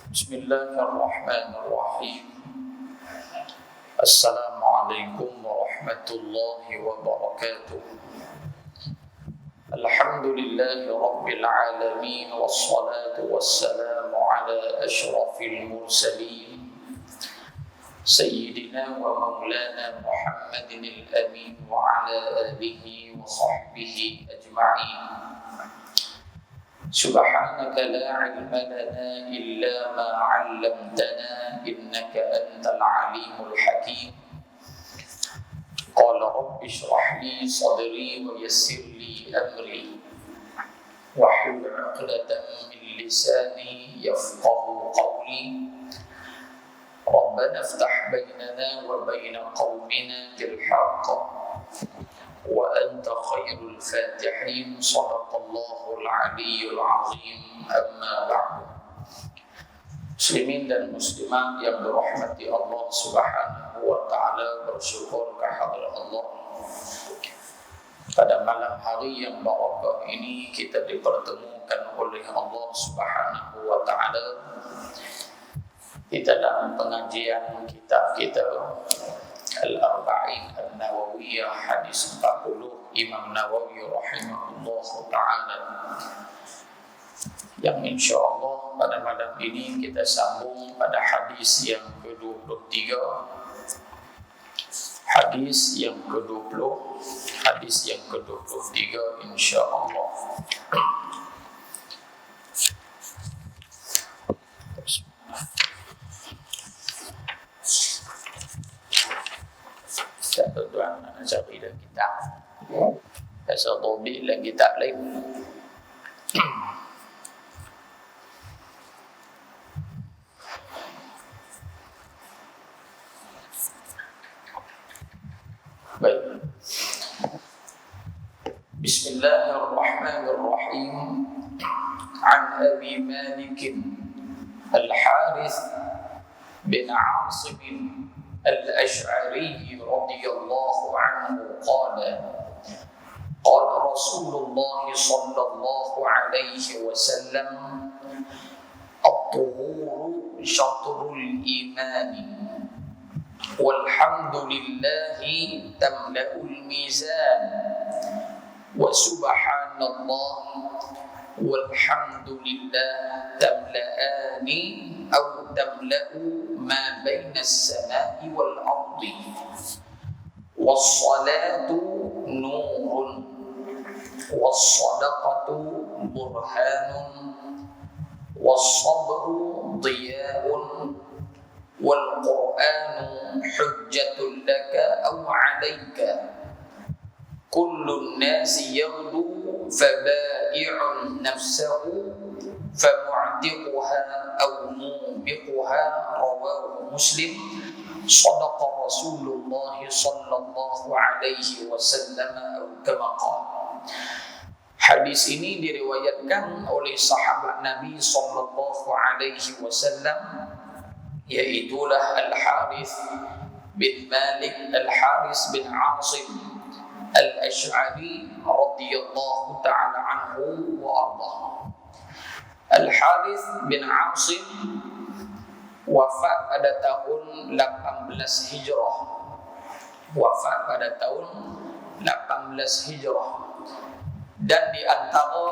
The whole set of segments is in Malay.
Bismillahirrahmanirrahim. Assalamualaikum warahmatullahi wabarakatuh. Alhamdulillahi rabbil alamin, wassalatu wassalamu ala asyrafil mursalin, Sayyidina wa maulana Muhammadin al-amin wa ala alihi wa sahbihi ajma'in. Subhanaka la ilma lana illa ma 'allamtana innaka antal alimul hakim. Qala rabbi shrah li sadri wa yassir li amri wahlul 'uqdatam min lisani yafqahu qawli. Rabbana iftah bainana wa baina qaumina bil haqq wa anta khairul fatihin. Shadaqallahul aliyyul azim. Amma ba'du. Muslimin dan muslimat yang dirahmati Allah Subhanahu wa taala, bersyukur kehadirat Allah. Pada malam hari yang barakah ini kita dipertemukan oleh Allah Subhanahu wa taala di dalam pengajian kitab kita Al-Arba'in An-Nawawiyah, hadis 40 Imam Nawawi rahimahullah ta'ala, yang insyaAllah pada malam ini kita sambung pada hadis yang ke-23, hadis yang ke-20, hadis yang ke-23 insyaAllah. Tuan-tuan cari dah kitab. Pasal tobik dan kitab lain. Baik. Bismillahirrahmanirrahim. An Abi Malik Al-Harith bin Asim Al-Ash'ari radhiyallahu anhu qala qala Rasulullah sallallahu alaihi wasallam at-tuhuru syatrul imani walhamdulillahi tamla'ul mizan wa subhanallah walhamdulillah tamla'ani aw tamla'u ma baina as-sama'i wal ardi was-salatu nurun was-sadaqatu burhanun was-sabru diya'un wal-qur'anu hujjatun laka aw 'alayka kullu an-nasi yaghdu faba'i'un nafsahu famu'tiquha aw mubiquha. Rawahu Muslim. Shadaqa Rasulullah sallallahu alaihi wasallam atau kama qala. Hadis ini diriwayatkan oleh sahabat Nabi sallallahu alaihi wasallam, yaitulah Al-Harith bin Malik Al-Harith bin Asim Al-Ash'ari radhiyallahu ta'ala anhu wa ardah. Al-Harith bin Asim wafat pada tahun 18 Hijrah. Wafat pada tahun 18 Hijrah. Dan di antara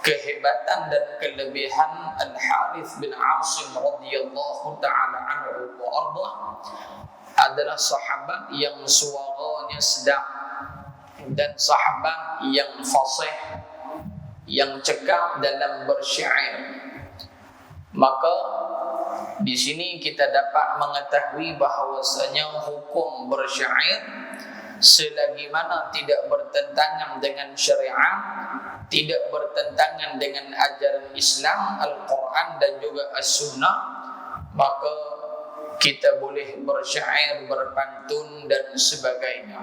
kehebatan dan kelebihan Al-Harith bin Asim radhiyallahu ta'ala anhu wa ardah adalah sahabat yang suaranya sedap dan sahabat yang fasih, yang cekap dalam bersyair. Maka di sini kita dapat mengetahui bahawasanya hukum bersyair selagi mana tidak bertentangan dengan syariat, tidak bertentangan dengan ajaran Islam, Al-Quran dan juga As-Sunnah, maka kita boleh bersyair, berpantun dan sebagainya.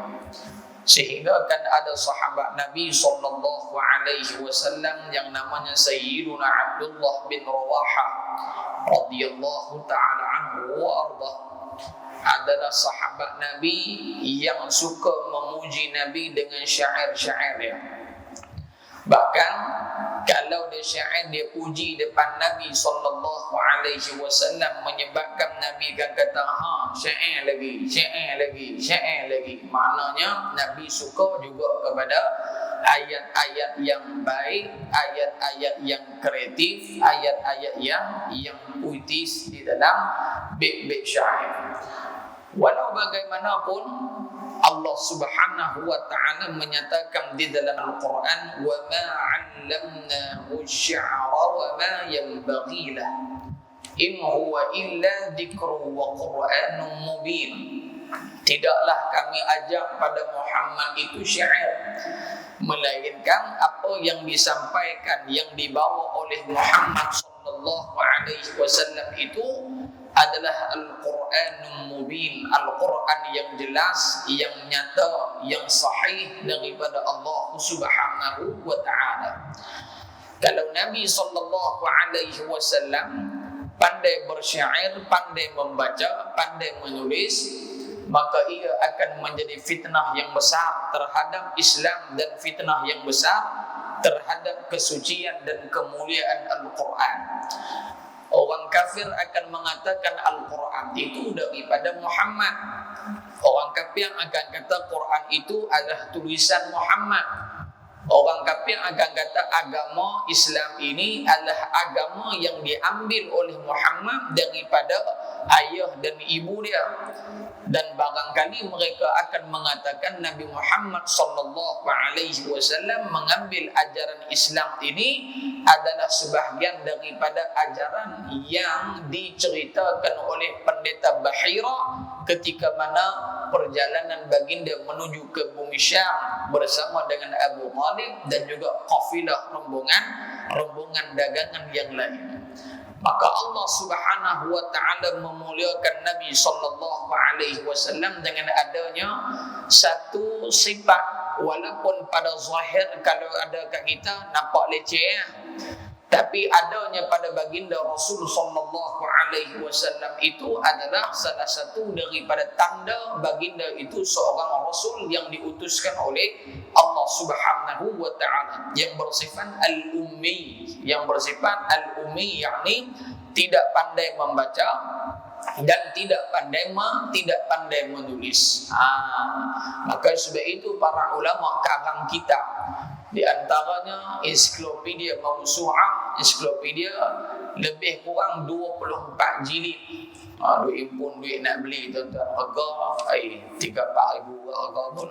Sehingga kan ada sahabat Nabi sallallahu alaihi wasallam yang namanya Sayyiduna Abdullah bin Rawaha radhiyallahu ta'ala anhu wa ardah, adalah sahabat Nabi yang suka memuji Nabi dengan syair-syairnya. Bahkan Kalau dia syair, dia puji depan Nabi SAW, menyebabkan Nabi akan kata, syair lagi. Maknanya Nabi suka juga kepada ayat-ayat yang baik, ayat-ayat yang kreatif, ayat-ayat yang puitis di dalam bait-bait syair. Walau bagaimanapun, Allah Subhanahu wa taala menyatakan di dalam Al-Qur'an, wa ma 'allamnahu asy-syi'ra wa ma yanbaghi lahu in huwa illa dzikrun wa qur'anun mubin. Tidaklah kami ajak pada Muhammad itu syair, melainkan apa yang disampaikan, yang dibawa oleh Muhammad sallallahu alaihi wasallam itu adalah Al-Quranul Mubin, Al-Quran yang jelas, yang nyata, yang sahih daripada Allah Subhanahu wa taala. Kalau Nabi sallallahu alaihi wasallam pandai bersyair, pandai membaca, pandai menulis, maka ia akan menjadi fitnah yang besar terhadap Islam dan fitnah yang besar terhadap kesucian dan kemuliaan Al-Quran. Orang kafir akan mengatakan Al-Quran itu daripada Muhammad. Orang kafir akan kata Quran itu adalah tulisan Muhammad. Orang kafir akan kata agama Islam ini adalah agama yang diambil oleh Muhammad daripada ayah dan ibu dia. Dan barangkali mereka akan mengatakan Nabi Muhammad sallallahu alaihi wasallam mengambil ajaran Islam ini adalah sebahagian daripada ajaran yang diceritakan oleh pendeta Bahira ketika mana perjalanan baginda menuju ke bumi Syam bersama dengan Abu Talib dan juga kafilah rombongan dagangan yang lain. Maka Allah Subhanahu wa taala memuliakan Nabi sallallahu alaihi wasallam dengan adanya satu sifat, walaupun pada zahir kalau ada kat kita nampak leceh, tapi adanya pada baginda Rasul sallallahu alaihi wasallam itu adalah salah satu daripada tanda baginda itu seorang rasul yang diutuskan oleh Allah Subhanahu wa taala, yang bersifat al-ummi, yakni tidak pandai membaca dan tidak pandai menulis. Maka sebab itu para ulama karang kitab, di antaranya ensiklopedia Mawsu'ah, ensiklopedia lebih kurang 24 jilid. Duit pun duit nak beli tuan-tuan, harga 3-4 ribu harga pun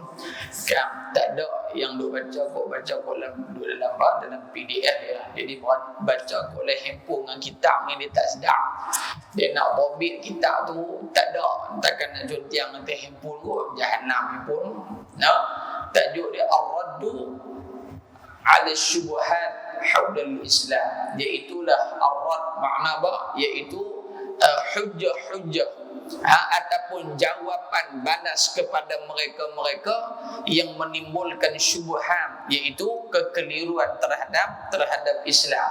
kan tak ada yang duk baca kok dalam PDF ya. Jadi baca kok oleh handphone dengan kitab ni dia tak sedap. Dia nak robit kitab tu tak ada, takkan nak juntiang nanti handphone kot, jahanam handphone. Tajuk dia Ar-Raddu 'ala syubhat haulal Islam, iaitulah ar-rad, makna apa? Iaitu hujjah ataupun jawapan balas kepada mereka-mereka yang menimbulkan syubhat, iaitu kekeliruan terhadap Islam.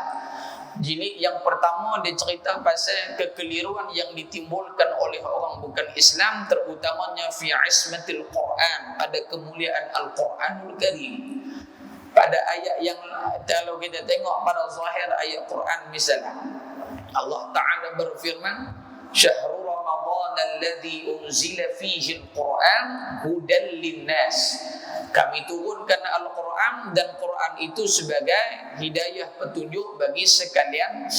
Jilid yang pertama dia cerita pasal kekeliruan yang ditimbulkan oleh orang bukan Islam, terutamanya fi ismatil Quran, pada kemuliaan Al-Quranul Karim. Pada ayat yang kalau kita tengok pada zahir ayat Quran misalnya, Allah Ta'ala berfirman, Syahrul Ramadan alladhi unzila fihi al-Quran hudan linnas. Kami turunkan Al-Quran, dan Quran itu sebagai hidayah petunjuk bagi sekalian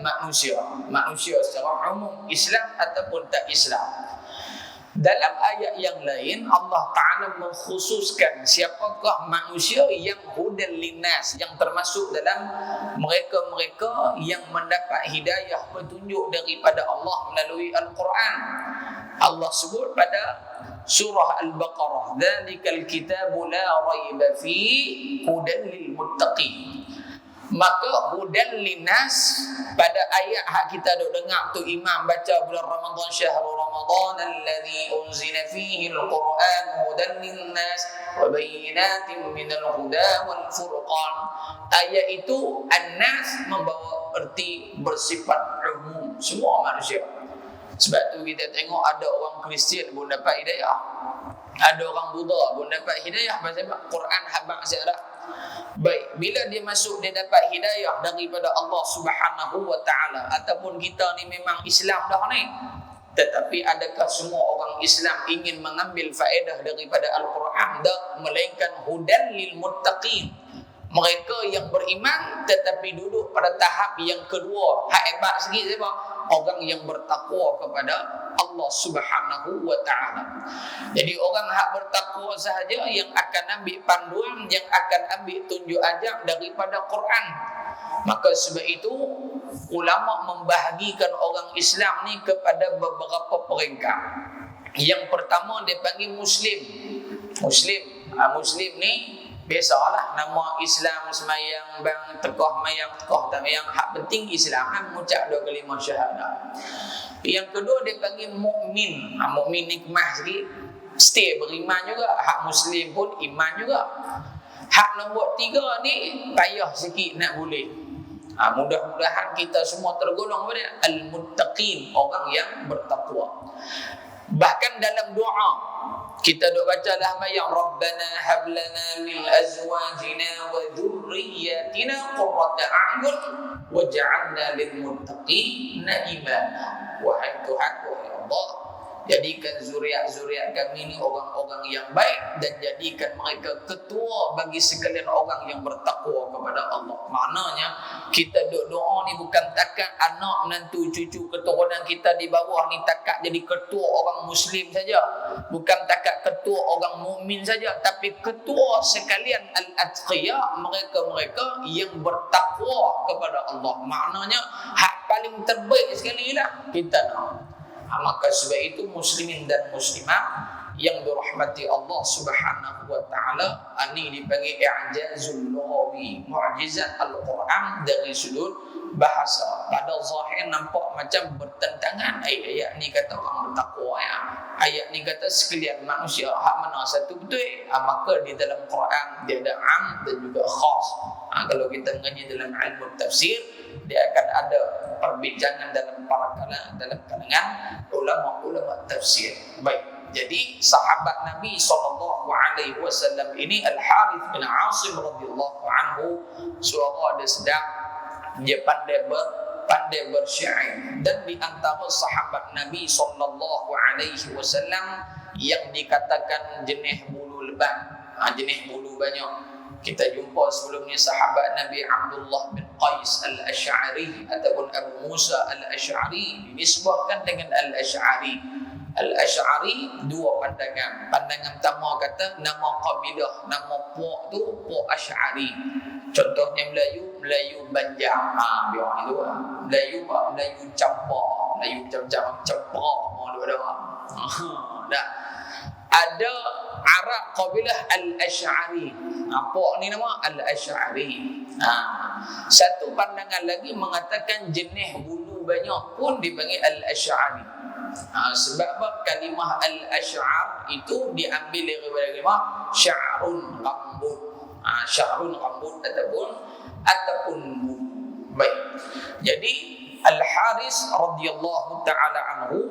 manusia secara umum, Islam ataupun tak Islam. Dalam ayat yang lain Allah Ta'ala mengkhususkan siapakah manusia yang hudan linnas, yang termasuk dalam mereka-mereka yang mendapat hidayah petunjuk daripada Allah melalui Al-Quran. Allah sebut pada surah Al-Baqarah, dzalikal kitabu la raiba fihi hudan lil muttaqin. Maka hudan linnas pada ayat hak kita duk dengar tu imam baca bulan Ramadan, syahrul Ramadan alladhi unzila fihi al-Quran hudan linnas wa bayyinatin minal huda wal furqan. Ayat itu an-nas membawa erti bersifat umum, semua manusia. Sebab tu kita tengok ada orang Kristian pun dapat hidayah, ada orang Buddha pun dapat hidayah. Pasal apa? Quran habaq sialah. Baik, bila dia masuk dia dapat hidayah daripada Allah Subhanahu wa taala, ataupun kita ni memang Islam dah ni, tetapi adakah semua orang Islam ingin mengambil faedah daripada Al-Quran? Tak, melainkan hudan lil muttaqin, mereka yang beriman tetapi duduk pada tahap yang kedua. Hebat sikit siapa? Orang yang bertakwa kepada Allah Subhanahu wa taala. Jadi orang hak bertakwa sahaja yang akan ambil panduan, yang akan ambil tunjuk ajar daripada Quran. Maka sebab itu ulama membahagikan orang Islam ni kepada beberapa peringkat. Yang pertama dia panggil Muslim. Muslim ni biasalah nama Islam, semayang bang tekah mayang tekah tak mayang, hak penting Islam kan, mengucap dua kalimah syahadah. Yang kedua dia panggil mukmin. Mukmin ni kemah sikit, stay beriman juga. Hak Muslim pun iman juga. Hak nombor 3 ni payah sikit nak boleh. Mudah-mudahan kita semua tergolong pada al-muttaqin, orang yang bertakwa. Bahkan dalam doa kita duk baca lah yang Rabbana hab lana min azwajina wa dhurriyyatina qurrata a'yun waj'alna lil muttaqina imama. Wahai Tuhan, wahai Allah, jadikan zuriat-zuriat kami ini orang-orang yang baik, dan jadikan mereka ketua bagi sekalian orang yang bertakwa kepada Allah. Maknanya kita doa ni bukan takat anak, menantu, cucu, keturunan kita di bawah ni takat jadi ketua orang Muslim saja, bukan takat ketua orang mukmin saja, tapi ketua sekalian al-atqiya, mereka-mereka yang bertakwa kepada Allah. Maknanya hak paling terbaik sekali lah kita nak. Maka sebab itu muslimin dan muslimat yang dirahmati Allah Subhanahu wa taala, ini dipanggil i'jazul lughawi, mukjizat Al-Quran dari sudut bahasa. Pada zahir nampak macam bertentangan. Ayat ni kata orang bertakwa ya, ayat ni kata sekalian manusia, hak mana satu betul? Maka di dalam Quran dia ada am dan juga khas. Kalau kita ngaji dalam ilmu tafsir, dia akan ada perbincangan dalam kalangan ulama tafsir. Baik, jadi sahabat Nabi SAW ini Al-Harith bin Asim radhiyallahu anhu, suara dia sedap, dia pandai bersyair, dan di antara sahabat Nabi SAW yang dikatakan jenis bulu lebat, jenis bulu banyak. Kita jumpa sebelum ni sahabat Nabi Abdullah bin Qais al-Ash'ari ataupun Abu Musa al-Ash'ari, disebutkan dengan al-Ash'ari. Al-Ash'ari dua pandangan. Pandangan pertama kata nama kabilah, nama puak tu puak Ash'ari. Contohnya Melayu Banjar. Biar itu Melayu Campak, Melayu Campak mau ada. Dah. Ada Arab kabilah Al-Ash'ari. Apa ni nama? Al-Ash'ari. Satu pandangan lagi mengatakan jenis bulu banyak pun dipanggil Al-Ash'ari. Sebab apa? Kalimah Al-Ash'ar itu diambil daripada kalimah sya'run rambut. Sya'run rambut ataupun bulu. Baik. Jadi Al-Haris radhiyallahu taala anhu,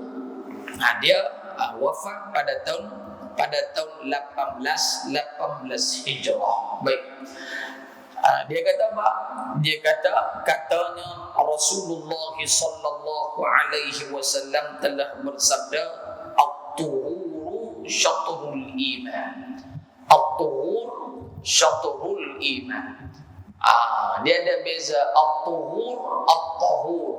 dia wafat pada tahun 18 Hijrah. Baik. Dia kata apa? Dia katanya Rasulullah sallallahu alaihi wasallam telah bersabda, at-tuhuru syatrul iman. At-tuhur syatrul iman. Dia ada beza at-tuhur, at-tahur,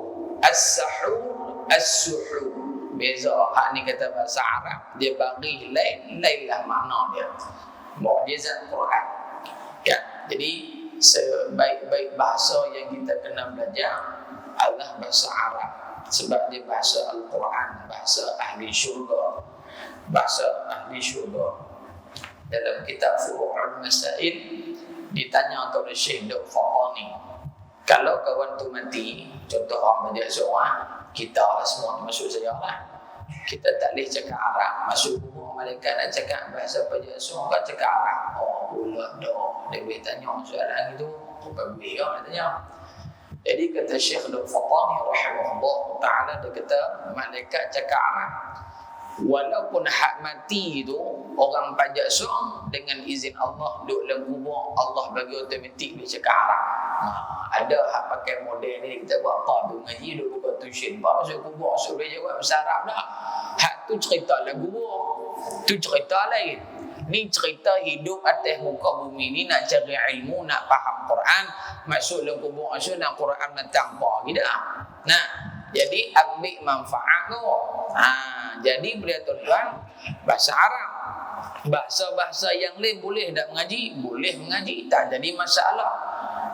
as-sahur, as-suhur. Beza. Hak ni kata bahasa Arab, dia bagi lain lah makna dia. Mukjizat Quran. Kan? Jadi sebaik-baik bahasa yang kita kena belajar adalah bahasa Arab, sebab dia bahasa Al-Quran, bahasa ahli syurga. Bahasa ahli syurga. Dalam kitab Furu'ul Masail ditanya kepada Syekh Dr. Faqani, kalau kawan tu mati, contoh orang belajar seorang, kita lah semua termasuk saya lah, kita tak boleh cakap Arab. Masuk rumah malaikat nak cakap bahasa apa je, semua kan cakap Arab. Pula dah dia boleh tanya soalan itu, apa boleh kau nak tanya. Jadi kata Syekh Al-Fatani rahimahullah ta'ala, dia kata malaikat cakap Arab. Walaupun hak mati tu orang pajak suang, dengan izin Allah duduk dalam kubur, Allah bagi otomatik dia cakap Arab. Ada hak pakai model ni, kita buat apa tu, ngaji duduk buka tuition, apa masuk kubur, masuk boleh jawab bahasa Arab dah. Hak tu cerita lagu kubur, tu cerita lain. Ni cerita hidup atas muka bumi ni, nak cari ilmu, nak faham Quran, masuk dalam kubur, masuk nak Quran datang apa gitu. Nah, jadi ambil manfaat tu. Jadi boleh tuan-tuan, bahasa Arab, bahasa-bahasa yang lain boleh tak mengaji? Boleh mengaji, tak jadi masalah.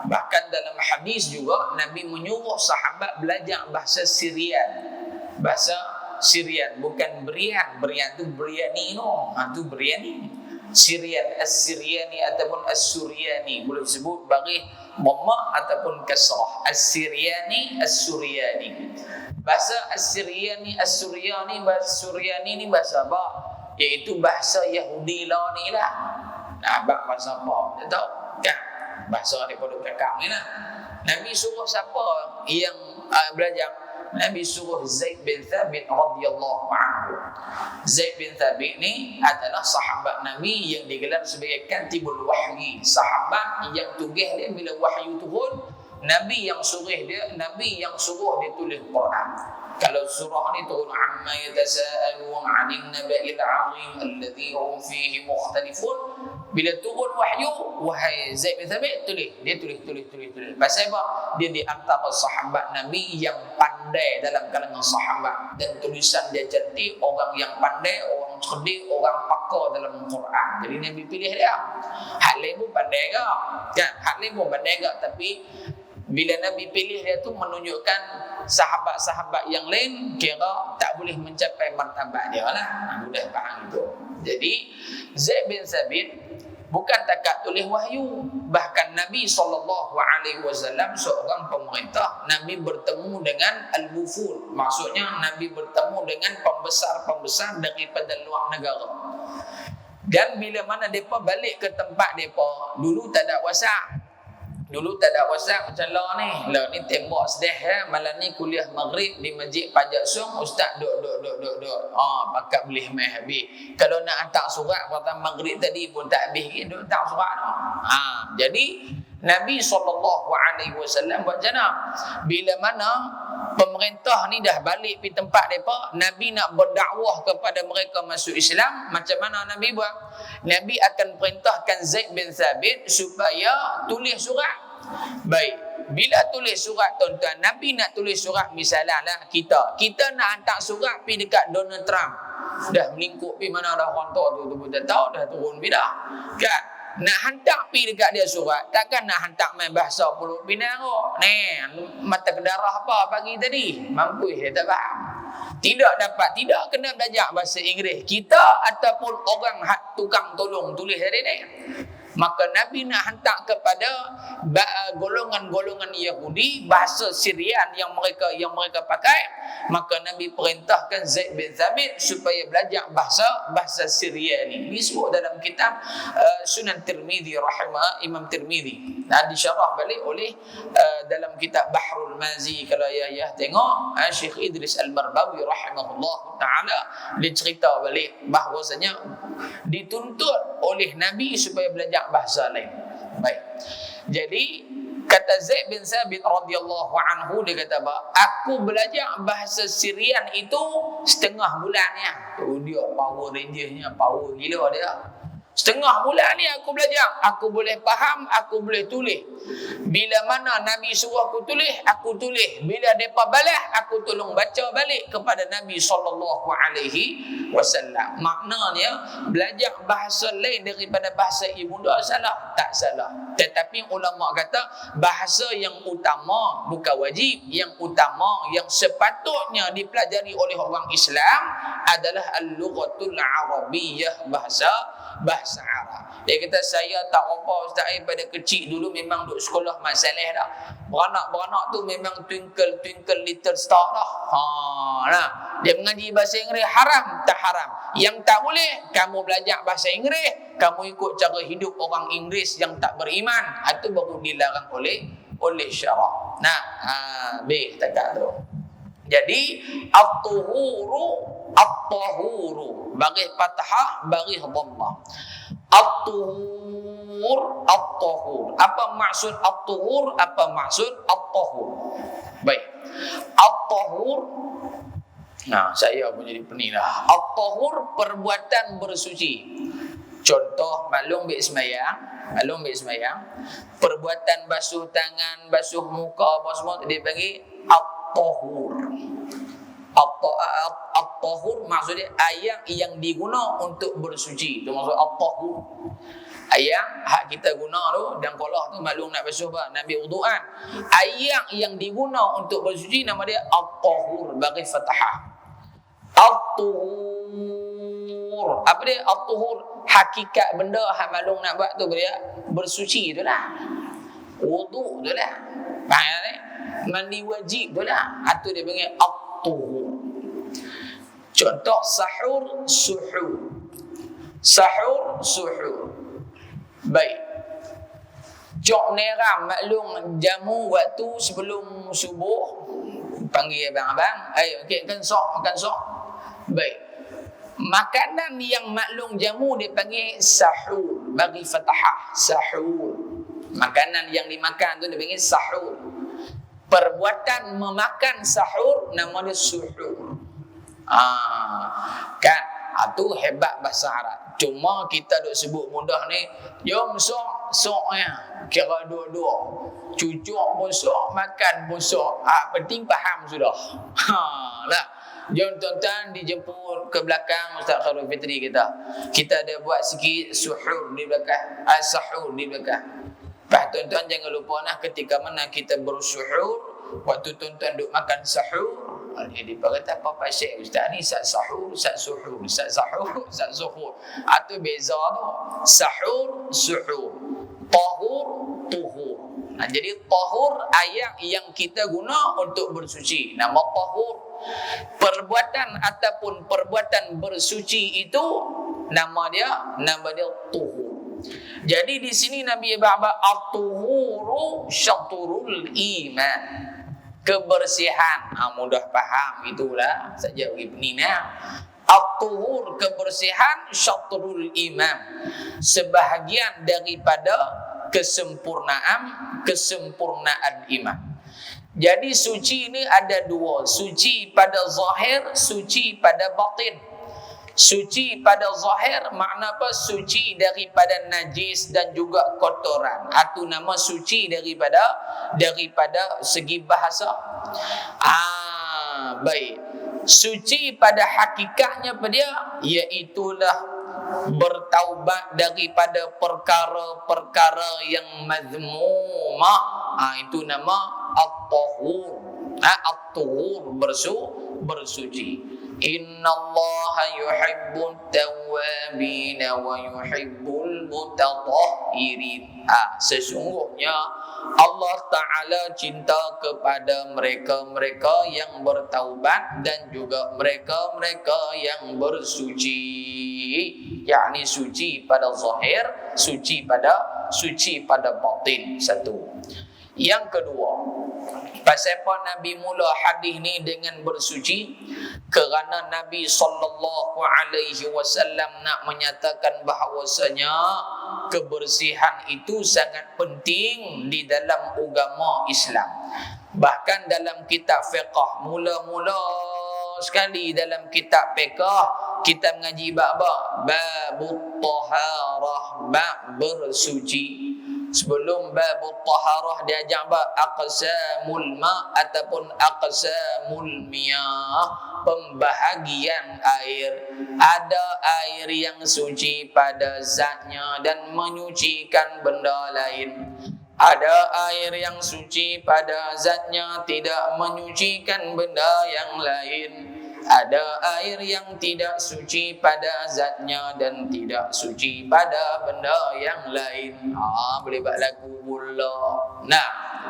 Bahkan dalam hadis juga Nabi menyuruh sahabat belajar bahasa Syrian. Bahasa Syrian, bukan Berian. Berian tu Biryani no. Tu Biryani. Syrian, As-Syriani ataupun As-Suryani, boleh disebut bagi dhammah ataupun kasrah. As-Syriani, As-Suryani. Bahasa As-Syriani, As-Suryani, bahasa Suryani ni bahasa apa? Iaitu bahasa Yahudi lah ni lah. Bahasa apa? Tak tahu kan? Bahasa daripada kakak ni lah. Nabi suruh siapa yang belajar? Nabi suruh Zaid bin Thabit radhiyallahu anhu. Zaid bin Thabit ni adalah sahabat Nabi yang digelar sebagai katibul wahyi, sahabat yang tugas dia bila wahyu turun, Nabi yang suruh dia tulis Quran. Kalau surah ni turun amma yatasaalu 'anil naba'il 'azim alladhi hum fihi mukhtalifun, bila turun wahyu, wahai Zaid bin Thabit, dia tulis. Pasal apa? Dia di antara sahabat Nabi yang pandai dalam kalangan sahabat, dan tulisan dia cantik, orang yang pandai, orang cerdik, orang pakar dalam Quran. Jadi Nabi pilih dia. Hak lain pun pandai ke? Kan? Hak lain pun pandai ke? Tapi bila Nabi pilih dia tu menunjukkan sahabat-sahabat yang lain kira tak boleh mencapai martabat dia lah. Mudah faham itu. Jadi Zaid bin Thabit bukan takat tulis wahyu, bahkan Nabi SAW seorang pemerintah. Nabi bertemu dengan al-wufud, maksudnya Nabi bertemu dengan pembesar-pembesar daripada luar negara. Dan bila mana mereka balik ke tempat mereka, dulu tak ada WhatsApp. Macam lah ni tembak sedih malam ni kuliah maghrib di Masjid Pajak Sung, ustaz duk. Pakat boleh main habis. Kalau nak hantar surat kata maghrib tadi pun tak habis lagi, duk hantar surat dah. Jadi Nabi SAW buat macam mana? Bila mana pemerintah ni dah balik pergi tempat mereka, Nabi nak berdakwah kepada mereka masuk Islam, macam mana Nabi buat? Nabi akan perintahkan Zaid bin Thabit supaya tulis surat. Baik, bila tulis surat tuan-tuan, Nabi nak tulis surat, misalnya lah kita nak hantar surat pergi dekat Donald Trump. Dah melingkup pergi mana dah orang tu pun tak tahu, dah turun pergi dah. Kan? Nak hantar pergi dekat dia surat, takkan nak hantar main bahasa Pulau Pinang kok. Mata kedarah apa pagi tadi? Mampu dia tak faham. Tidak kena belajar bahasa Inggeris. Kita ataupun orang tukang tolong tulis hari ni. Maka Nabi nak hantar kepada golongan-golongan Yahudi bahasa Syrian yang mereka pakai, maka Nabi perintahkan Zaid bin Thabit supaya belajar bahasa Syrian ni. Ini sebut dalam kitab Sunan Tirmizi rahimah Imam Tirmizi. Disyarah balik oleh dalam kitab Bahrul Mazi. Kalau ayah tengok Syekh Idris Al-Marbawi rahimahullah taala, dia cerita balik bahawasanya dituntut oleh Nabi supaya belajar bahasa lain. Baik. Jadi kata Zaid bin Thabit radhiyallahu anhu, dia kata apa? Aku belajar bahasa Syrian itu setengah bulan ya. Dia Power Rangersnya, power gila dia. Setengah bulan ni aku belajar. Aku boleh faham, aku boleh tulis. Bila mana Nabi suruh aku tulis. Bila mereka balas, aku tolong baca balik kepada Nabi SAW. Maknanya, belajar bahasa lain daripada bahasa ibunda salah? Tak salah. Tetapi ulama kata, bahasa yang utama, bukan wajib, yang utama, yang sepatutnya dipelajari oleh orang Islam adalah al-lughatul arabiyyah, bahasa Arab. Dia kata saya tak apa ustaz, pada kecil dulu memang duduk sekolah Mat Saleh dah. Beranak-beranak tu memang twinkle little star dah. Dia mengaji bahasa Inggeris haram? Tak haram. Yang tak boleh, kamu belajar bahasa Inggeris, kamu ikut cara hidup orang Inggeris yang tak beriman. Itu baru dilarang oleh oleh syarak. Nah, B takat tu. Jadi at-tuhuru bagi fathah bagi dhammah. At-tuhur, at-tuhur. Apa maksud at-tuhur? Apa maksud at-tuhur? Baik. At-tuhur. Nah, saya pun jadi pening dah. At-tuhur perbuatan bersuci. Contoh maklum bi sembahyang, perbuatan basuh tangan, basuh muka apa semua dipanggil at-tuhur. At-tahur maksudnya air yang digunakan untuk bersuci. Itu maksud at-tahur. Air hak kita guna tu dan kolah tu maklum nak basuh apa? Nak ambil wuduan. Air yang digunakan untuk bersuci nama dia at-tahur bagi fathah. At-tuhur. Apa dia at-tuhur? Hakikat benda hak maklum nak buat tu dia bersuci itulah. Wudu itulah. Faham tak? Mandi wajib itulah. Itu dia panggil at-tuhur. Contoh sahur, suhur. Baik. Jok neram maklum jamu waktu sebelum subuh. Panggil abang-abang, okey makan sok. Baik. Makanan yang maklum jamu dipanggil sahur bagi fathah, sahur. Makanan yang dimakan tu dipanggil sahur. Perbuatan memakan sahur nama dia suhur. Kan? Itu hebat bahasa Arab. Cuma kita duk sebut mudah ni, jom sok-soknya. Kira dua-dua. Cucuk pun sok, makan pun sok. Penting faham sudah. Lah. Jom tuan-tuan dijemput ke belakang Ustaz Khairul Fitri kita. Kita ada buat sikit suhur di belakang. Sahur di belakang. Lepas tuan-tuan jangan lupa ketika mana kita bersuhur, waktu tuan-tuan duk makan sahur, dia berkata apa pasal ustaz ni sahur. Itu beza tu. Sahur, suhur. Tahur, tuhur. Jadi tahur ayat yang kita guna untuk bersuci. Nama tahur. Perbuatan ataupun perbuatan bersuci itu nama dia tuhur. Jadi di sini Nabi Ba'ba at-tuhuru syatrul iman. Kebersihan, mudah faham itulah saja bagi penina. At-tuhur kebersihan syatrul iman. Sebahagian daripada kesempurnaan iman. Jadi suci ini ada dua, suci pada zahir, suci pada batin. Suci pada zahir makna apa? Suci daripada najis dan juga kotoran. Itu nama suci daripada segi bahasa. Baik. Suci pada hakikatnya apa dia? Iaitulah bertaubat daripada perkara-perkara yang mazmumah. Itu nama at-tahur. At-tahur bersuci. Innallaha yuhibbut tawwabin wa yuhibbul mutatahhirin. Sesungguhnya Allah Ta'ala cinta kepada mereka-mereka yang bertaubat dan juga mereka-mereka yang bersuci. Yakni suci pada zahir, suci pada batin. Satu. Yang kedua, pasal apa Nabi mula hadis ni dengan bersuci? Kerana Nabi SAW nak menyatakan bahawasanya kebersihan itu sangat penting di dalam agama Islam. Bahkan dalam kitab fiqh, mula-mula sekali dalam kitab fiqh kita mengaji bab taharah, bab bersuci. Sebelum bab taharah diajar bab aqsamul ma ataupun aqsamul miyah, pembahagian air. Ada air yang suci pada zatnya dan menyucikan benda lain. Ada air yang suci pada zatnya tidak menyucikan benda yang lain. Ada air yang tidak suci pada zatnya dan tidak suci pada benda yang lain. Boleh buat lagu pula. Nah,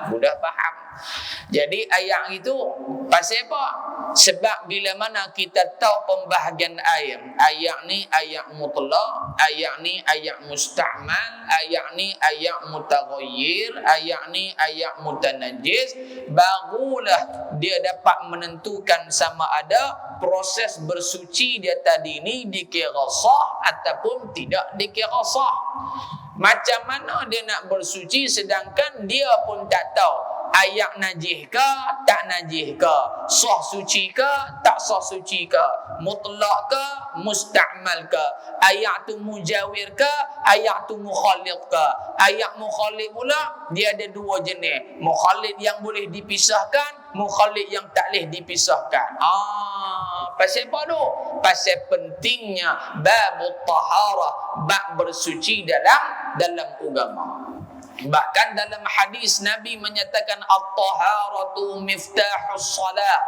mudah faham. Jadi ayat itu pasal apa? Sebab bila mana kita tahu pembahagian ayat ni ayat mutlak, ayat ni ayat musta'mal, ayat ni ayat mutaghayyir, ayat ni ayat mutanajjis, barulah dia dapat menentukan sama ada proses bersuci dia tadi ni dikira sah ataupun tidak dikira sah. Macam mana dia nak bersuci sedangkan dia pun tak tahu ayat najis ke tak najis ke, sah suci ke tak sah suci ke, mutlak ke musta'mal ke, ayat tu mujawir ke, ayat tu mukhalid ke. Ayat mukhalid pula dia ada dua jenis, mukhalid yang boleh dipisahkan, mukhalid yang tak boleh dipisahkan. Pasal apa tu? Pasal pentingnya babut taharah, bab bersuci dalam agama. Bahkan dalam hadis Nabi menyatakan at-taharatu miftahus salat.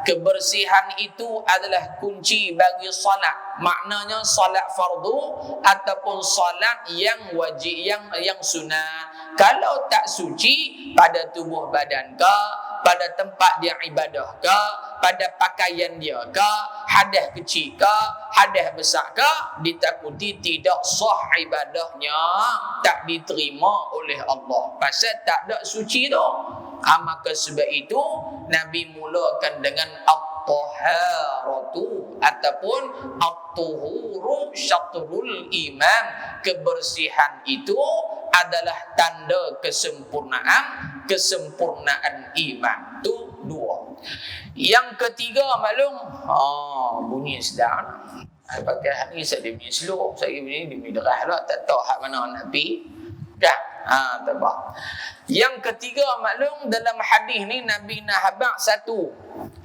Kebersihan itu adalah kunci bagi salat. Maknanya salat fardu ataupun salat yang wajib, yang sunat. Kalau tak suci pada tubuh badan ke, pada tempat dia ibadah ke, pada pakaian dia ke, hadas kecil ke, hadas besar ke, ditakuti tidak sah ibadahnya, tak diterima oleh Allah. Pasal tak ada suci tu. Maka sebab itu Nabi mulakan dengan at-taharatu ataupun at-tuhuru syatrul iman. Kebersihan itu adalah tanda kesempurnaan iman. Tu dua. Yang ketiga maklum, bunyi sedap. Pakai hak ni saya bunyi slow, saya bunyi di midrah lah, tak tahu hak mana nak pi. Dah. Tabah. Yang ketiga maklum dalam hadis ni Nabi nak habaq satu.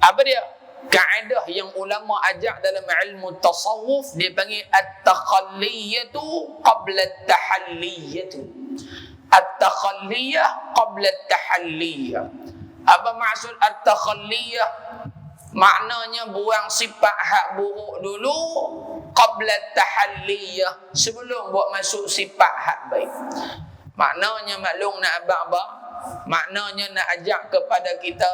Apa dia? Kaedah yang ulama ajak dalam ilmu tasawuf dia panggil at-takhalliyatu qabla at-tahalliyatu. At-takhalliyah qabla at-tahalliyah. Apa maksud at-takhalliyah? Maknanya buang sifat hak buruk dulu qabla at-tahalliyah, sebelum buat masuk sifat hak baik. Maknanya maklum nak abang-abang, maknanya nak ajak kepada kita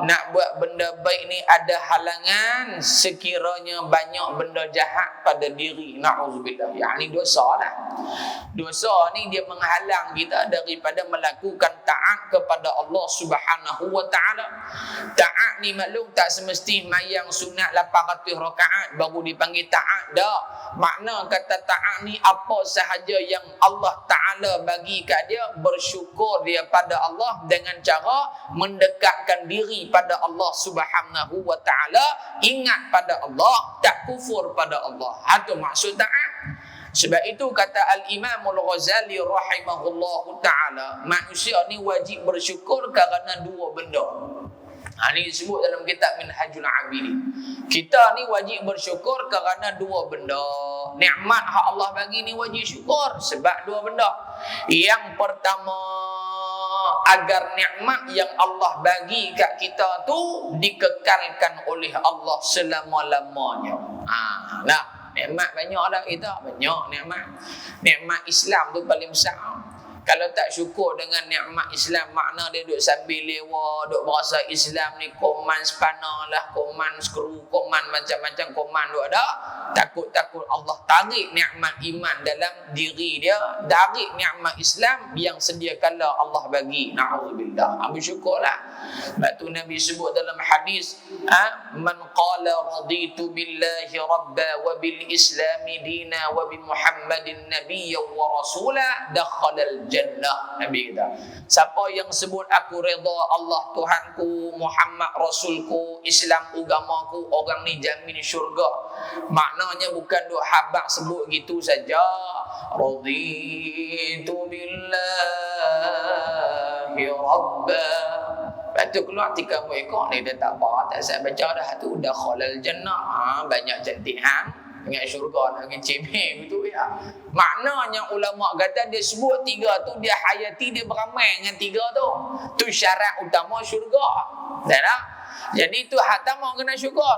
nak buat benda baik ni ada halangan sekiranya banyak benda jahat pada diri. Na'udzubillah. Yang ni dosa lah. Dosa ni dia menghalang kita daripada melakukan taat kepada Allah Subhanahu wa ta'ala. Taat ni maklum tak semesti mayang sunat 800 rakaat baru dipanggil taat. Tak. Makna kata taat ni apa sahaja yang Allah Ta'ala bagi kat dia, bersyukur dia pada Allah dengan cara mendekatkan diri pada Allah Subhanahu wa ta'ala, ingat pada Allah, tak kufur pada Allah. Itu maksud taat. Sebab itu kata Al-Imam Al-Ghazali rahimahullahu ta'ala, manusia ni wajib bersyukur kerana dua benda. Ini disebut dalam kitab Minhajul Abidin. Kita ni wajib bersyukur kerana dua benda. Nikmat hak Allah bagi ni wajib syukur sebab dua benda. Yang pertama, agar nikmat yang Allah bagi kat kita tu dikekalkan oleh Allah selama-lamanya. Nah, nikmat banyak dah kita, banyak nikmat. Nikmat Islam tu paling besar. Kalau tak syukur dengan nikmat Islam, makna dia duduk sambil lewa, duduk berasa Islam ni koman sepana lah, koman skru, koman macam-macam koman duduk ada. Takut-takut Allah tarik nikmat iman dalam diri dia, tarik nikmat Islam yang sedia kala Allah bagi. Na'udzubillah. Bersyukurlah. Sebab tu Nabi sebut dalam hadis, man qala raditu billahi rabba wa bil islami dina wa bi Muhammadin nabiyya wa rasula dakhalal jannah. Nabi kata, siapa yang sebut aku redha Allah Tuhanku, Muhammad Rasulku, Islam agamaku, orang ni jamin syurga. Maknanya bukan duk habaq sebut gitu saja. Raditu billahi rabba. Lepas tu keluar 3 ekor ni dia tak apa, tak saya baca dah tu dah khalal jannah. Banyak cantik hang ingat syurga nak ngecemeh gitu ya. Maknanya ulama kata dia sebut 3 tu dia hayati, dia beramal dengan 3 tu. Tu syarat utama syurga. Tak? Jadi tu hak pertama kena syukur.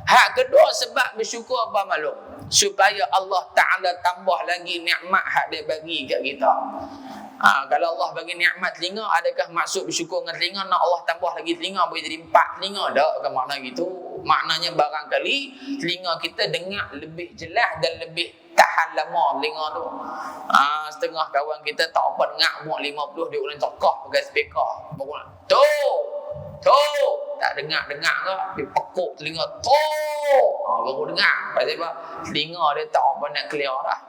Hak kedua sebab bersyukur apa maklum? supaya Allah Ta'ala tambah lagi nikmat hak dia bagi kat kita. Kalau Allah bagi nikmat telinga, adakah maksud bersyukur dengan telinga nak Allah tambah lagi telinga boleh jadi 4 telinga? Tak kan makna gitu. Maknanya barangkali telinga kita dengar lebih jelas dan lebih tahan lama telinga tu. Setengah kawan kita tak apa dengar umur 50 dia ulang cokah pakai speaker. Tu tak dengar ke dia pekuk telinga baru dengar. Pasal apa? Telinga dia tak apa nak clear dah.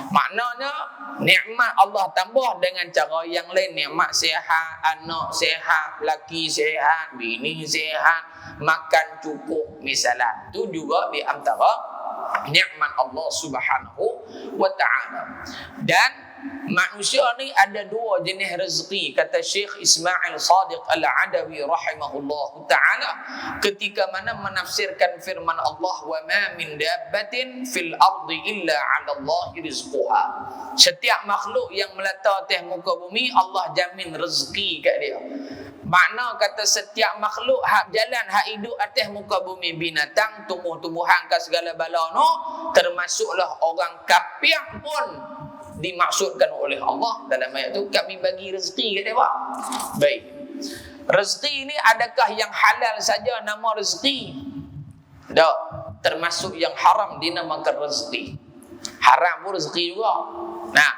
Maknanya nikmat Allah tambah dengan cara yang lain. Nikmat sihat, anak sihat, laki sihat, bini sihat, makan cukup misalnya. Itu juga di antara nikmat Allah Subhanahu wa ta'ala. Dan manusia ni ada 2 jenis rezeki, kata Syekh Ismail Sadiq Al-Adawi rahimahullah ta'ala ketika mana menafsirkan firman Allah, wa ma min dabbatin fil ardi illa 'ala Allahi rizquha. Setiap makhluk yang melata atas muka bumi Allah jamin rezeki kat dia. Makna kata setiap makhluk hak jalan hak hidup atas muka bumi, binatang, tumbuh-tumbuhan ke segala bala no, termasuklah orang kafir pun dimaksudkan oleh Allah dalam ayat itu, kami bagi rezeki kat dia. Baik. Rezeki ini adakah yang halal saja nama rezeki? Tak. Termasuk yang haram dinamakan rezeki. Haram pun rezeki juga. Nah,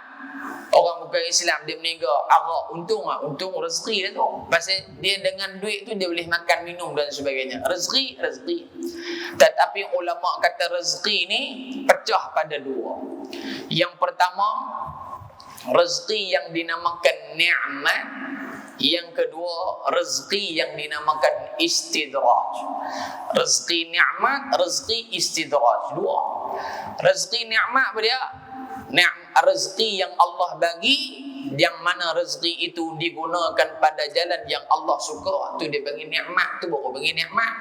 orang bukan Islam dia meninggal, arak untung rezeki dia tu. Pasal dia dengan duit tu dia boleh makan minum dan sebagainya. Rezeki. Tetapi ulama kata rezeki ni pecah pada 2. Yang pertama, rezeki yang dinamakan nikmat. Yang kedua, rezeki yang dinamakan istidraj. Rezeki nikmat, rezeki istidraj. 2. Rezeki nikmat apa dia? Rezeki yang Allah bagi, yang mana rezeki itu digunakan pada jalan yang Allah suka, tu dia bagi nikmat, tu baru bagi nikmat.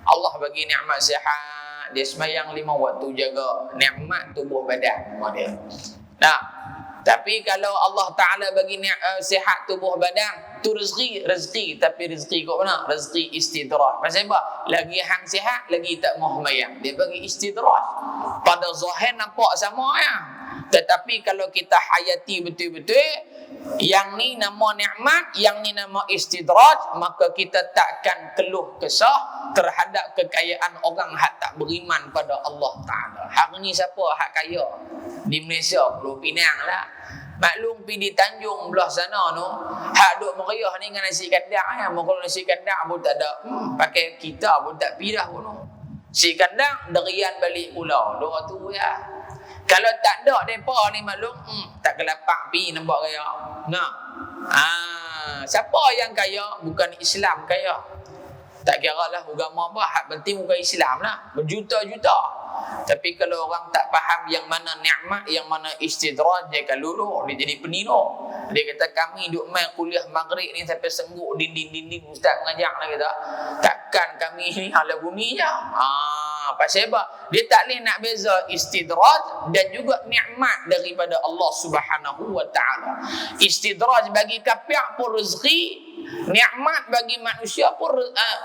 Allah bagi nikmat sihat, dia sembahyang 5 waktu, jaga nikmat tubuh badan nama dia. Nah, tapi kalau Allah Ta'ala bagi sihat tubuh badan, tu rezeki, tapi rezeki kat mana? Rezeki istidraj. Pasal apa? Lagi hang sihat, lagi tak mau sembahyang, dia bagi istidraj. Pada zahir nampak sama ya, tetapi kalau kita hayati betul-betul, yang ni nama nikmat, yang ni nama istidraj, maka kita takkan keluh kesah terhadap kekayaan orang hak tak beriman pada Allah Ta'ala. Hari ni siapa hak kaya di Malaysia? Pulau Pinang lah. Maklum pergi di Tanjung belah sana tu, hak duk meriah ni dengan nasi kandang ya. Kalau nasi kandang pun tak ada, pakai kita pun tak pindah pun. Nasi kandang derian balik pulau. Dua tu ya. Kalau tak ada mereka ni maklum, tak kelapak pergi nampak kaya. Nah. Siapa yang kaya? Bukan Islam kaya. Tak kira lah agama apa, hak penting bukan Islam lah. Berjuta-juta. Tapi kalau orang tak faham yang mana nikmat, yang mana istidraj, dia kalau dia jadi penino. Dia kata kami duk main kuliah maghrib ni sampai sengguk dinding-dinding ustaz mengajar lah kita. Takkan kami ni ala buminya. Pasal apa? Dia tak boleh nak beza istidraj dan juga nikmat daripada Allah Subhanahu wa ta'ala. Istidraj bagi kafir pun rezeki, nikmat bagi manusia pun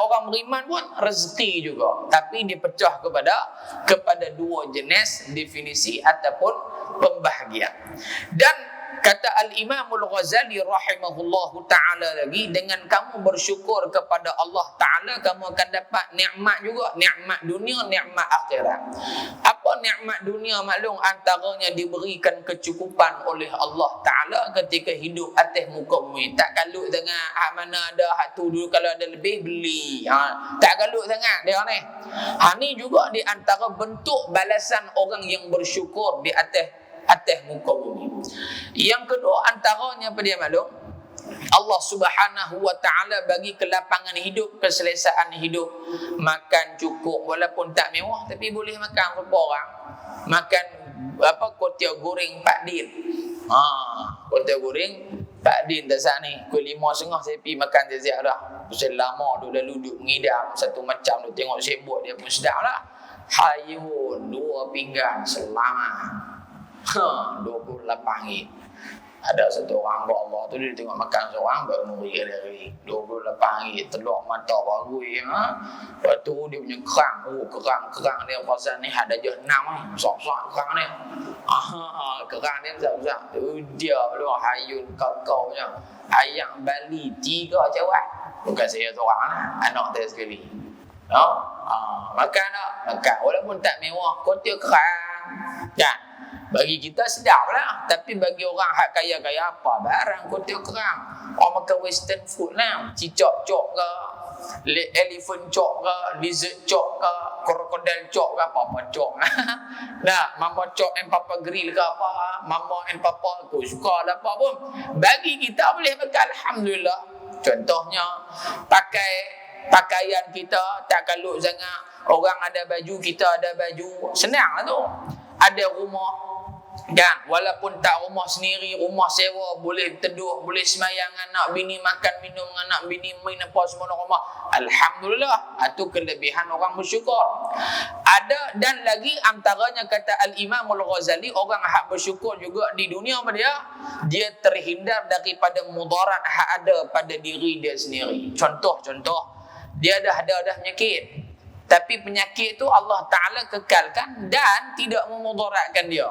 orang beriman pun rezeki juga. Tapi dipecah kepada 2 jenis definisi ataupun pembahagian. Dan kata Al-Imam Al-Ghazali rahimahullahu ta'ala lagi, dengan kamu bersyukur kepada Allah Ta'ala, kamu akan dapat nikmat juga. Nikmat dunia, nikmat akhirat. Apa nikmat dunia? Maklum antaranya diberikan kecukupan oleh Allah Ta'ala ketika hidup atas muka bumi. Tak kalut sangat hak mana ada, hak tu dulu kalau ada lebih beli. Tak kalut sangat dia ni. Ni juga di antara bentuk balasan orang yang bersyukur di atas muka bumi. Yang kedua antaranya apa dia maklum? Allah Subhanahu wa ta'ala bagi kelapangan hidup, keselesaan hidup, makan cukup walaupun tak mewah tapi boleh makan berapa orang. Makan kotiau goreng Pak Din. Kotiau goreng Pak Din tak sah ni. Pukul 5.30 saya pergi makan ziarah dah. Pasal lama tu dah duduk mengidam satu macam tu, tengok sibuk dia pun sedap lah. Hayun 2 pinggan selama 28 ringgit. Ada satu orang buat Allah tu dia tengok makan seorang baru nuri dia hari 28 hari telur mata baru lepas tu dia punya kerang dia pasal ni ada jahanam ni besar-besar kerang dia kerang dia besar-besar tu dia belum hayun kau je ayam Bali 3 cawat bukan saya seorang lah anak saya sekali makan tak makan walaupun tak mewah kotak kerang kan bagi kita sedap lah. Tapi bagi orang hak kaya-kaya apa barang kotak kerang. Orang makan western food lah. Cicak cok ke, elephant cok ke, lizard cok ke, crocodile cok ke, apa-apa cok. Nah, mama cok and papa grill ke apa, mama and papa tu suka lah apa pun. Bagi kita boleh makan alhamdulillah. Contohnya pakaian kita tak kalut sangat. Orang ada baju, kita ada baju. Senang lah tu. Ada rumah kan, walaupun tak rumah sendiri, rumah sewa, boleh teduh, boleh semayang anak bini, makan minum anak bini, main apa semua rumah. Alhamdulillah, itu kelebihan orang bersyukur. Ada dan lagi antaranya kata Al-Imam Al-Ghazali, orang hak bersyukur juga di dunia dia terhindar daripada mudarat hak ada pada diri dia sendiri. Contoh, dia dah penyakit. Tapi penyakit tu Allah Ta'ala kekalkan dan tidak memudaratkan dia.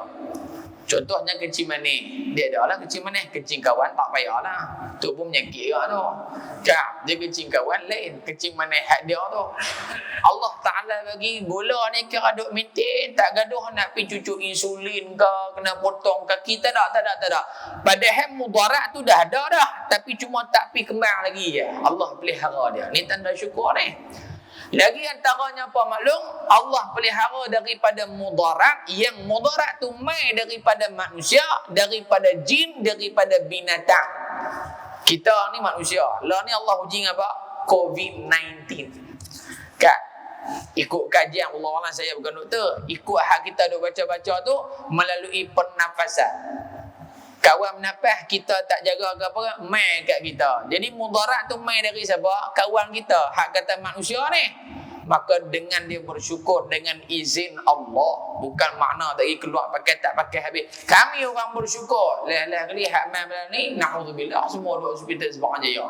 Contohnya kencing manis. Dia ada lah kencing manis. Kencing kawan tak payahlah. Tu pun penyakit ke tu. Tak, dia kencing kawan lain. Kencing manis hak dia tu. Allah Ta'ala bagi gula ni kira duk maintain. Tak gaduh nak pergi cucuk insulin ke, kena potong kaki. Tak ada. Padahal mudarat tu dah ada dah. Tapi cuma tak pergi kembang lagi je. Allah pelihara dia. Ni tanda syukur ni. Lagi antaranya apa maklum, Allah pelihara daripada mudarat, yang mudarat tu mai daripada manusia, daripada jin, daripada binatang. Kita ni manusia. Lah ni Allah uji apa? COVID-19. Kan? Ikut kajian Allah saya bukan doktor. Ikut hak kita duk baca-baca tu melalui pernafasan. Kawan menafas kita tak jaga ke apa, mai kat kita. Jadi mudarat tu mai dari siapa? Kawan kita. Hak kata manusia ni. Maka dengan dia bersyukur dengan izin Allah, bukan makna tadi keluar pakai tak pakai habis. Kami orang bersyukur. Lah kali hak mai ni naudzubillah semua duk hospital sebab jaya.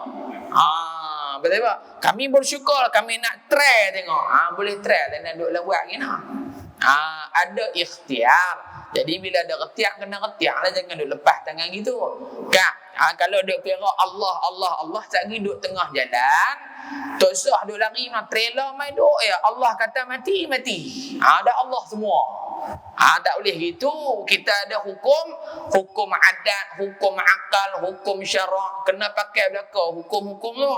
Betul tak? Kami bersyukur, kami nak try tengok. Boleh try dan nak duk lawak gini. Ada ikhtiar. Jadi bila ada retiak, kena retiak lah. Jangan duk lepas tangan gitu. Kan? Kalau duk kira Allah, tak pergi duk tengah jalan. Tak usah duk lari, trailer main duk. Allah kata mati. Ada Allah semua. Tak boleh gitu. Kita ada hukum adat, hukum akal, hukum syarak. Kena pakai belakang hukum-hukum tu.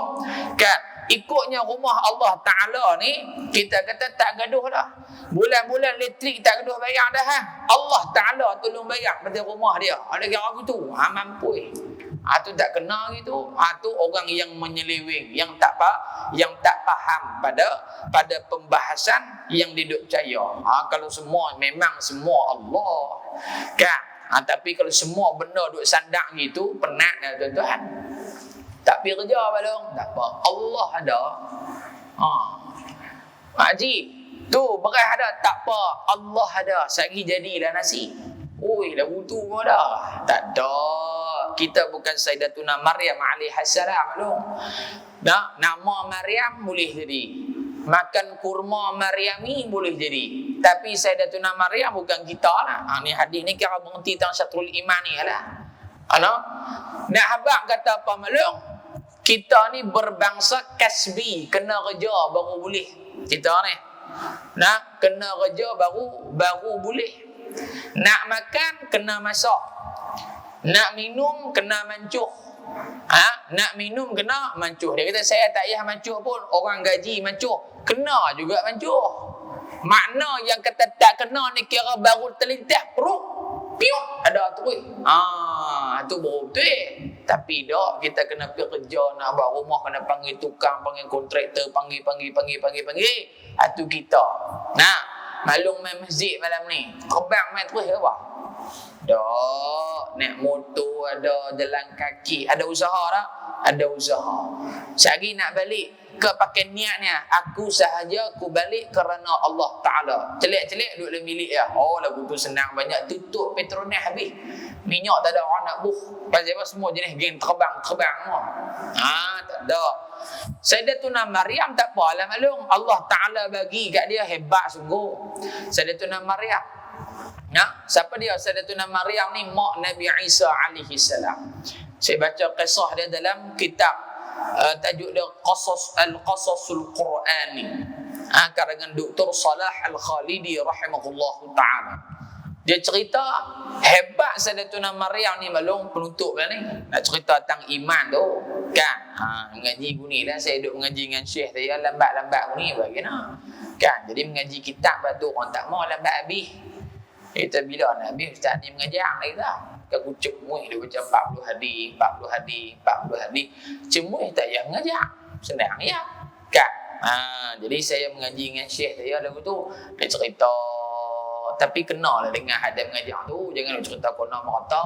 Kan? Ikutnya rumah Allah Ta'ala ni, kita kata tak gaduh dah. Bulan-bulan elektrik tak gaduh bayar dah. Allah Ta'ala tolong bayar pada rumah dia. Ada kira gitu. Mampu. Tu tak kena gitu. Tu orang yang menyeleweng, yang tak faham pada pembahasan yang diduk percaya. Kalau semua memang semua Allah. Kan? Tapi kalau semua benda duk sandak gitu, penat dah tuan-tuan. Tak pergi kerja balong, tak apa. Allah ada. Haji, tu beras ada, tak apa. Allah ada. Sehari jadilah nasi. Oi, dah butuh pun dah. Tak ada. Kita bukan Sayyidatuna Maryam alaihassalam balong. Nama Maryam boleh jadi. Makan kurma Maryami boleh jadi. Tapi Sayyidatuna Maryam bukan kita lah. Ni hadis ni kira berhenti tentang syatrul iman ni lah. Nak habaq kata apa maklum? Kita ni berbangsa kasbi, kena kerja baru boleh. Kita ni nak kena kerja baru boleh. Nak makan kena masak. Nak minum kena mancuh. Nak minum kena mancuh. Dia kata saya tak payah mancuh pun, orang gaji mancuh. Kena juga mancuh. Makna yang kata tak kena ni kira baru terlintas perut. Piuk ada terus. Tu baru betul. Tapi dak, kita kena pergi kerja, nak buat rumah kena panggil tukang, panggil kontraktor, panggil. Tu kita. Nah, malung main masjid malam ni. Terbang main terus ke apa? Dak, naik motor ada jalan kaki, ada usaha tak? Ada usaha. Sehari nak balik ke pakai niatnya, aku sahaja aku balik kerana Allah Ta'ala. Celik-celik duduk dalam bilik ya. Oh lagu tu senang, banyak tutup Petronas habis. Minyak tak ada orang nak buh. Pasal apa semua jenis geng terbang semua. Tak ada. Sayyidatuna Maryam tak apalah maklum. Allah Ta'ala bagi kat dia hebat sungguh. Sayyidatuna Maryam. Siapa dia? Sayyidatuna Maryam ni mak Nabi Isa alaihi salam. Saya baca kisah dia dalam kitab tajuk dia Qasasul Qur'ani. Karangan Dr. Salah Al-Khalidi rahimahullahu ta'ala. Dia cerita hebat Sayyidatuna Maryam ni maklum penutup lah ni. Nak cerita tentang iman tu kan. Mengaji guni lah, saya duduk mengaji dengan syekh saya lambat-lambat guni bagaimana. Kan, jadi mengaji kitab batu orang tak mau lambat habis. Kita bila nak habis ustaz ni mengajar lagi dah. Aku cemuih dia baca 40 hadis, 40 hadis, 40 hadis. Cemuih tak payah mengajar. Senang ya. Kan. Jadi saya mengaji dengan syekh saya lagu tu, dia cerita tapi kenalah dengan hadis mengajar tu. Jangan cerita kena merata,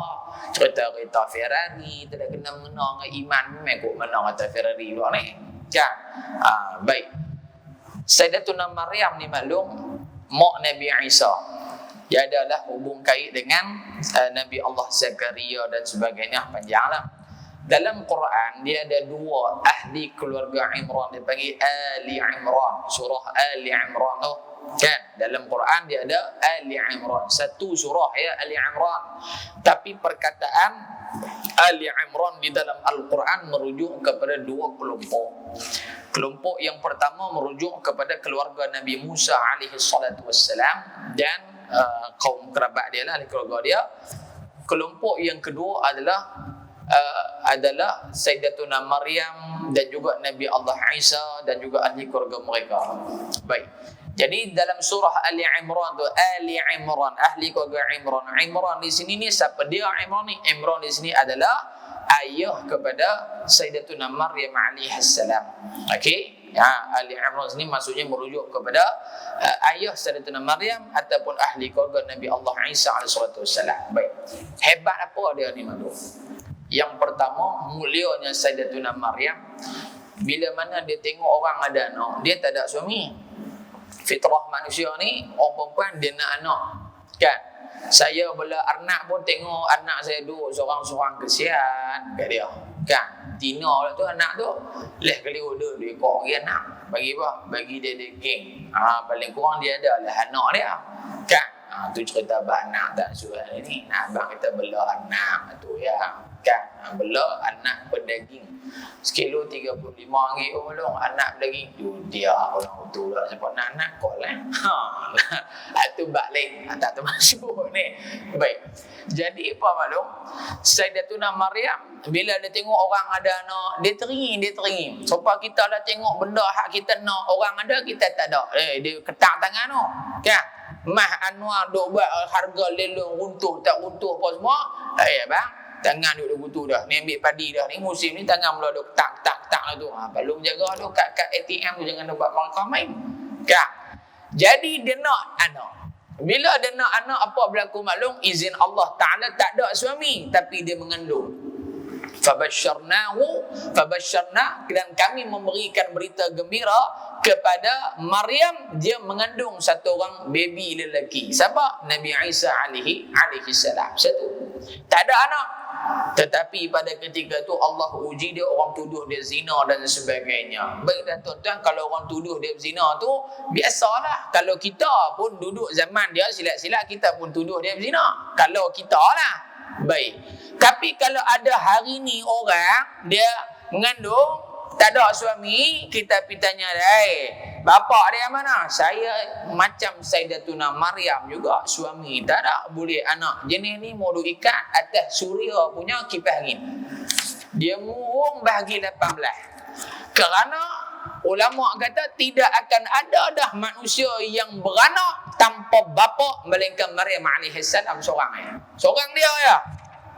cerita Ferrari, tidak kena mengena dengan iman memang kok mana kata Ferrari luar ni. Kan. Baik. Sayyidatuna Maryam ni maklum mak Nabi Isa. Dia adalah hubung kait dengan Nabi Allah Zakaria dan sebagainya, panjanglah. Dalam Quran dia ada dua ahli keluarga Imran, dipanggil Ali Imran. Surah Ali Imran tu kan, dalam Quran dia ada Ali Imran. Satu surah ya Ali Imran. Tapi perkataan Ali Imran di dalam Al-Quran merujuk kepada dua kelompok. Kelompok yang pertama merujuk kepada keluarga Nabi Musa alaihi salatu wassalam dan kaum kerabat dia lah, ahli keluarga dia. Kelompok yang kedua adalah Sayyidatuna Maryam dan juga Nabi Allah Isa dan juga ahli keluarga mereka. Baik. Jadi dalam surah Ali Imran tu, Ali Imran, ahli keluarga Imran. Imran di sini ni siapa dia Imran ni? Imran di sini adalah ayah kepada Sayyidatuna Maryam alaihissalam. Okey? Ali Imran sini maksudnya merujuk kepada ayah Sayyidatuna Maryam ataupun ahli keluarga Nabi Allah Isa alaihissalam. Baik. Hebat apa dia ni maklum? Yang pertama, mulianya Sayyidatuna Maryam bila mana dia tengok orang ada anak, dia tak ada suami. Fitrah manusia ni, orang perempuan dia nak anak. Kan? Saya bela anak pun tengok anak saya duduk seorang-seorang, kesian kat dia. Kan? Tina lah tu anak tu. Leh kali duduk dia ekor lagi anak. Bagi apa? Bagi dia geng. Paling kurang dia ada lah anak dia. Kan? Tu cerita abang anak tak suruh ni. Abang kita bela anak tu ya. Kan? Bela anak berdaging. Sekilo 35 ringgit belum. Anak berdaging. Dia orang tu lah. Sebab anak kau lah. Itu bak lain. Tak termasuk ni. Baik. Jadi apa maklum? Sayyidatuna Maryam bila dia tengok orang ada anak, dia teringin. Sebab kita dah tengok benda hak kita nak, orang ada kita tak ada. Dia ketak tangan tu. Kan? Mah Anwar duk buat harga lelong runtuh tak runtuh apa semua. Bang, tangan duk runtuh dah. Ni ambil padi dah. Ni musim ni tangan mula duk tak lah tu. Belum jaga tu kat ATM tu jangan buat markah main. Kan? Jadi dia nak anak. Bila dia nak anak apa berlaku maklum? Izin Allah Ta'ala tak ada suami tapi dia mengandung. Fabasyarna dan kami memberikan berita gembira kepada Maryam, dia mengandung satu orang baby lelaki. Siapa? Nabi Isa alaihi salam. Satu. Tak ada anak. Tetapi pada ketika itu Allah uji dia, orang tuduh dia zina dan sebagainya. Baik dah tuan-tuan, kalau orang tuduh dia zina tu biasalah. Kalau kita pun duduk zaman dia silat-silat, kita pun tuduh dia zina. Kalau kita lah. Baik. Tapi kalau ada hari ni orang dia mengandung, tak ada suami, kita pergi tanya dia, bapak dia mana? Saya macam Sayyidatuna Maryam juga, suami tak ada, boleh anak. Jenis ni mau ikat atas suria punya kipas angin. Dia murung bahagi 18. Kerana ulama kata tidak akan ada dah manusia yang beranak tanpa bapa melainkan Maryam alaihissalam seorang. Seorang dia ya.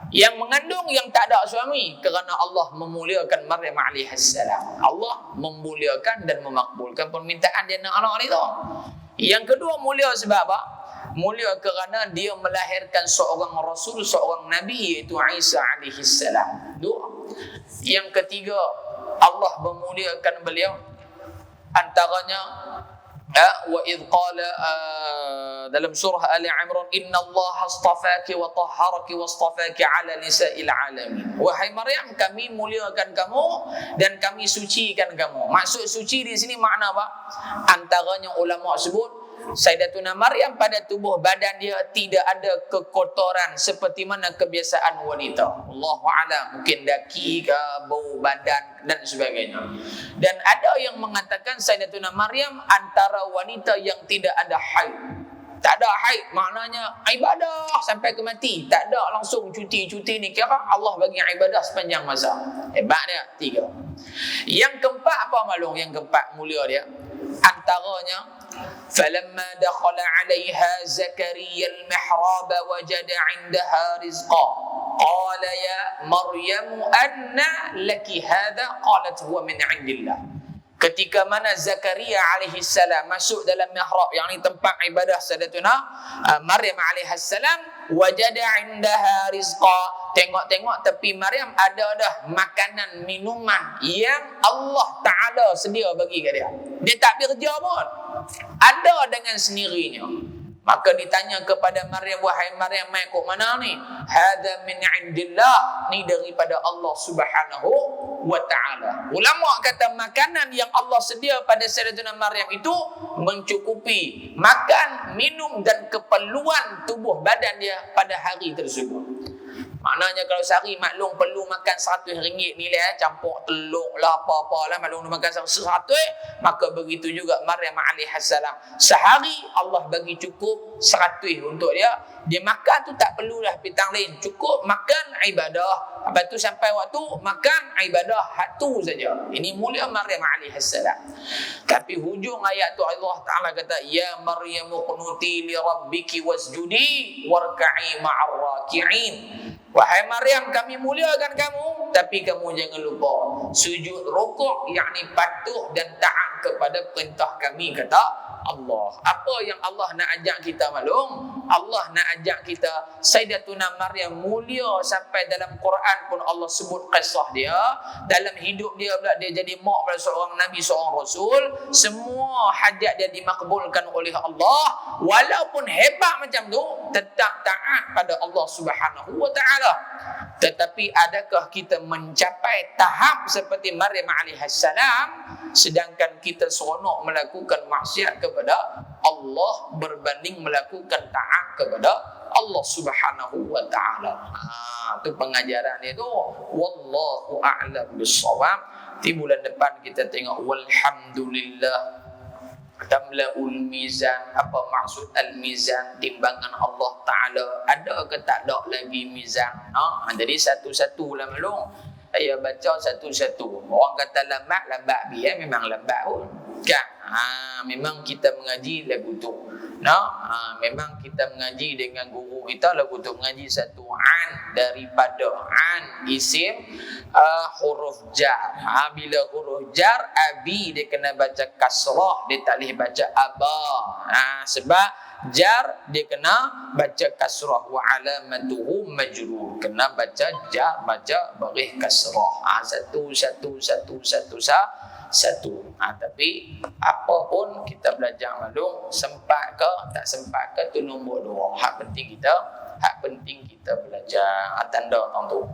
Yang mengandung yang tak ada suami, kerana Allah memuliakan Maryam alaihissalam. Allah memuliakan dan memakbulkan permintaan dia nak anak ni tu. Yang kedua mulia sebab apa? Mulia kerana dia melahirkan seorang rasul, seorang nabi, iaitu Isa alaihi salam. Dua. Yang ketiga, Allah memuliakan beliau antaranya wa idh qala dalam surah Ali Imran, innallaha astafaki wa tahharaki wa astafaki ala nisa'il alamin. Wahai Maryam, kami muliakan kamu dan kami sucikan kamu. Maksud suci di sini makna apa? Antaranya ulama sebut Sayyidatuna Maryam pada tubuh badan dia tidak ada kekotoran seperti mana kebiasaan wanita. Allahu a'lam, mungkin daki ke, bau badan dan sebagainya. Dan ada yang mengatakan Sayyidatuna Maryam antara wanita yang tidak ada haid. Tak ada haid maknanya ibadah sampai ke mati. Tak ada langsung cuti ni, kira Allah bagi ibadah sepanjang masa. Hebat dia. Tiga. Yang keempat apa maklum? Yang keempat mulia dia antaranya فَلَمَّا دَخَلَ عَلَيْهَا زَكَرِيَّا الْمِحْرَابَ وَجَدَ عِنْدَهَا رِزْقًا قَالَ يَا مَرْيَمُ أَنَّى لَكِ هَذَا قَالَتْ هُوَ مِنْ عِنْدِ اللَّهِ. Ketika mana Zakaria alaihi salam masuk dalam mihrab, yakni tempat ibadah Sayyidatuna Maryam alaihi salam, wajada indaha rizqa, tengok-tengok tepi Maryam ada dah makanan minuman yang Allah Taala sedia bagi kat dia. Dia tak kerja pun, ada dengan sendirinya. Maka ditanya kepada Maryam, wahai Maryam, mai kok mana ni? Hadza min indillah, ni daripada Allah Subhanahu wa taala. Ulama kata makanan yang Allah sedia pada Sayyidatuna Maryam itu mencukupi makan, minum dan keperluan tubuh badan dia pada hari tersebut. Maknanya kalau sehari maklum perlu makan RM100 nilai, campur telur lah apa-apa lah, maklum makan RM100, maka begitu juga Maryam alaihissalam. Sehari Allah bagi cukup RM100 untuk dia. Dia makan tu tak perlulah pitang lain, cukup makan ibadah. Lepas tu sampai waktu makan ibadah hatu saja. Ini mulia Maryam alaihissalam. Tapi hujung ayat tu Allah Taala kata, ya Maryam qunuti li rabbiki wasjudi warka'i ma'ar raki'in. Wahai Maryam, kami muliakan kamu, tapi kamu jangan lupa sujud rukuk, yakni patuh dan taat kepada perintah kami, kata Allah. Apa yang Allah nak ajak kita maklum? Allah nak ajak kita, Sayyidatuna Maryam mulia sampai dalam Quran pun Allah sebut kisah dia. Dalam hidup dia pula dia jadi mak pada seorang Nabi, seorang Rasul. Semua hajat dia dimakbulkan oleh Allah. Walaupun hebat macam tu, tetap taat pada Allah Subhanahu wa taala. Tetapi adakah kita mencapai tahap seperti Maryam alaihissalam sedangkan kita seronok melakukan maksiat kepada Allah berbanding melakukan taat kepada Allah Subhanahu wa taala? Itu pengajaran dia tu. Wallahu a'lam bissawab. Di bulan depan kita tengok walhamdulillah tamla'ul mizan. Apa maksud al-mizan? Timbangan Allah Ta'ala. Ada ke tak ada lagi mizan? Jadi satu-satu lah maklum. Saya baca satu-satu. Orang kata lambat biar memang lambat pun. Kan? Memang kita mengaji lagu tu. Memang kita mengaji dengan guru kita lagu tu, mengaji satu an daripada an isim huruf jar. Bila huruf jar abi dia kena baca kasrah, dia tak boleh baca aba. Sebab jar dia kena baca kasrah, wa alamatuhu majrur, kena baca jar, baca baris kasrah. Satu. Tapi apa pun kita belajar maklum, sempat ke tak sempat ke tu nombor dua. Hak penting kita belajar. Tanda tu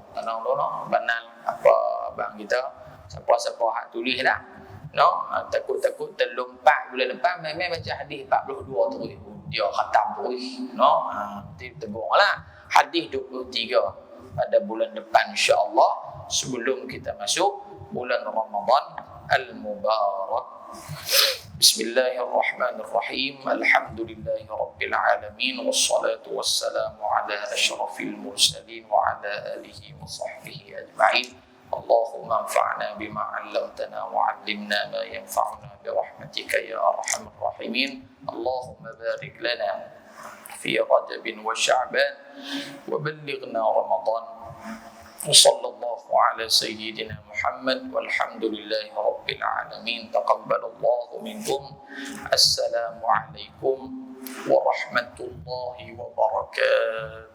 banal apa bang kita siapa-siapa hak tulis dah. Takut terlompat bulan depan memang baca hadis 42 terus. Dia khatam terus. Nanti tegurlah hadis 23 pada bulan depan insya-Allah, sebelum kita masuk bulan Ramadan al-Mubarak. Bismillahirrahmanirrahim. Alhamdulillahi rabbil alamin, wassalatu wassalamu ala asyrafil mursalin wa ala alihi wa sahbihi ajma'in. Allahumma anfa'na bima 'allamtana wa 'allimna ma yanfa'una bi rahmatika ya arhamar rahimin. Allahumma barik lana fi Rajab wa Sya'ban wa ballighna Ramadan. وصلى الله على سيدنا محمد والحمد لله رب العالمين. تقبل الله منكم. السلام عليكم warahmatullahi wabarakatuh.